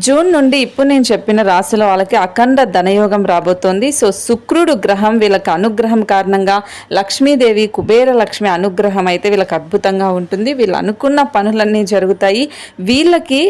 June నుండి ఇప్పుడు నేను చెప్పిన రాశుల వాళ్ళకి అఖండ ధనయోగం రాబోతోంది. సో శుక్రుడు గ్రహం వీళ్ళకి అనుగ్రహం కారణంగా లక్ష్మీదేవి కుబేర లక్ష్మి అనుగ్రహం అయితే వీళ్ళకి అద్భుతంగా ఉంటుంది. వీళ్ళు అనుకున్న పనులన్నీ జరుగుతాయి. వీళ్ళకి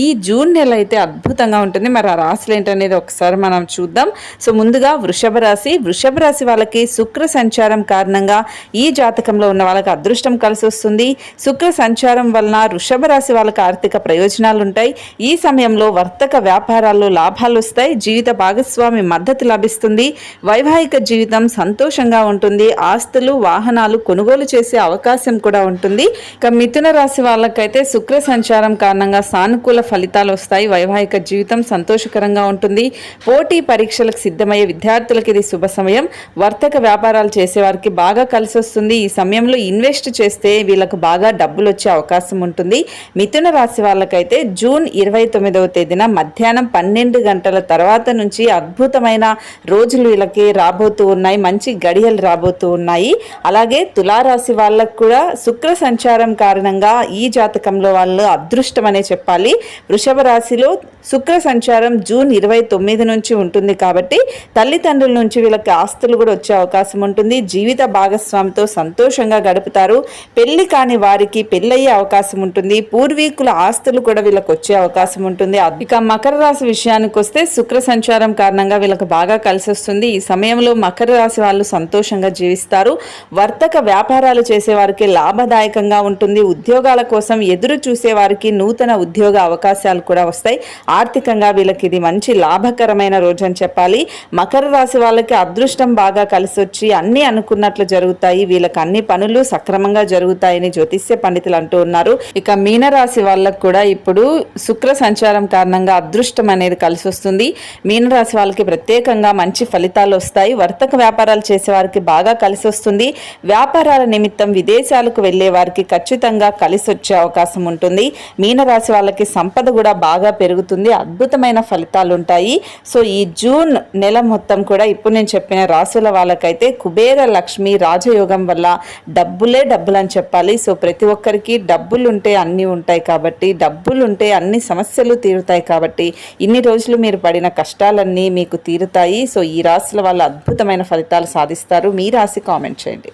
ఈ జూన్ నెల అయితే అద్భుతంగా ఉంటుంది. మరి ఆ రాశులు ఏంటనేది ఒకసారి మనం చూద్దాం. సో ముందుగా వృషభ రాశి వాళ్ళకి శుక్ర సంచారం కారణంగా ఈ జాతకంలో ఉన్న వాళ్ళకి అదృష్టం కలిసి వస్తుంది. శుక్ర సంచారం వలన వృషభ రాశి వాళ్ళకి ఆర్థిక ప్రయోజనాలు ఉంటాయి. ఈ సమయంలో వర్తక వ్యాపారాల్లో లాభాలు వస్తాయి. జీవిత భాగస్వామి మద్దతు లభిస్తుంది. వైవాహిక జీవితం సంతోషంగా ఉంటుంది. ఆస్తులు వాహనాలు కొనుగోలు చేసే అవకాశం కూడా ఉంటుంది. ఇక మిథున రాశి వాళ్ళకైతే శుక్ర సంచారం కారణంగా సానుకూల ఫలితాలు వస్తాయి. వైవాహిక జీవితం సంతోషకరంగా ఉంటుంది. పోటీ పరీక్షలకు సిద్ధమయ్యే విద్యార్థులకు ఇది శుభ సమయం. వర్తక వ్యాపారాలు చేసేవారికి బాగా కలిసి వస్తుంది. ఈ సమయంలో ఇన్వెస్ట్ చేస్తే వీళ్ళకు బాగా డబ్బులు వచ్చే అవకాశం ఉంటుంది. మిథున రాశి వాళ్ళకైతే జూన్ 29వ తేదీన మధ్యాహ్నం 12 గంటల తర్వాత నుంచి అద్భుతమైన రోజులు వీళ్ళకి రాబోతూ ఉన్నాయి. మంచి గడియలు రాబోతూ ఉన్నాయి. అలాగే తులారాశి వాళ్ళకు కూడా శుక్ర సంచారం కారణంగా ఈ జాతకంలో వాళ్ళు అదృష్టం అనే చెప్పాలి. వృషభ రాశిలో శుక్ర సంచారం జూన్ 29 నుంచి ఉంటుంది కాబట్టి తల్లిదండ్రుల నుంచి వీళ్ళకి ఆస్తులు కూడా వచ్చే అవకాశం ఉంటుంది. జీవిత భాగస్వామితో సంతోషంగా గడుపుతారు. పెళ్లి కాని వారికి పెళ్ళయ్యే అవకాశం ఉంటుంది. పూర్వీకుల ఆస్తులు కూడా వీళ్ళకి వచ్చే అవకాశం ఉంటుంది. ఇక మకర రాశి విషయానికి వస్తే శుక్ర సంచారం కారణంగా వీళ్ళకి బాగా కలిసి వస్తుంది. ఈ సమయంలో మకర రాశి వాళ్ళు సంతోషంగా జీవిస్తారు. వర్తక వ్యాపారాలు చేసే వారికి లాభదాయకంగా ఉంటుంది. ఉద్యోగాల కోసం ఎదురు చూసే వారికి నూతన ఉద్యోగ అవకాశాలు కూడా వస్తాయి. ఆర్థికంగా వీళ్ళకి ఇది మంచి లాభకరమైన రోజు అని చెప్పాలి. మకర రాశి వాళ్ళకి అదృష్టం బాగా కలిసి వచ్చి అన్ని అనుకున్నట్లు జరుగుతాయి. వీళ్ళకి అన్ని పనులు సక్రమంగా జరుగుతాయని జ్యోతిష్య పండితులు అంటూ ఉన్నారు. ఇక మీనరాశి వాళ్ళకు కూడా ఇప్పుడు శుక్ర సంచారం కారణంగా అదృష్టం అనేది కలిసి వస్తుంది. మీనరాశి వాళ్ళకి ప్రత్యేకంగా మంచి ఫలితాలు వస్తాయి. వర్తక వ్యాపారాలు చేసే వారికి బాగా కలిసి వస్తుంది. వ్యాపారాల నిమిత్తం విదేశాలకు వెళ్లే వారికి ఖచ్చితంగా కలిసి వచ్చే అవకాశం ఉంటుంది. మీనరాశి వాళ్ళకి సంపద కూడా బాగా పెరుగుతుంది. అద్భుతమైన ఫలితాలు ఉంటాయి. సో ఈ జూన్ నెల మొత్తం కూడా ఇప్పుడు నేను చెప్పిన రాశుల వాళ్ళకైతే కుబేర లక్ష్మి రాజయోగం వల్ల డబ్బులే డబ్బులు అని చెప్పాలి. సో ప్రతి ఒక్కరికి డబ్బులుంటే అన్నీ ఉంటాయి కాబట్టి, డబ్బులుంటే అన్ని సమస్యలు తీరుతాయి కాబట్టి ఇన్ని రోజులు మీరు పడిన కష్టాలన్నీ మీకు తీరుతాయి. సో ఈ రాశుల వల్ల అద్భుతమైన ఫలితాలు సాధిస్తారు. మీ రాశి కామెంట్ చేయండి.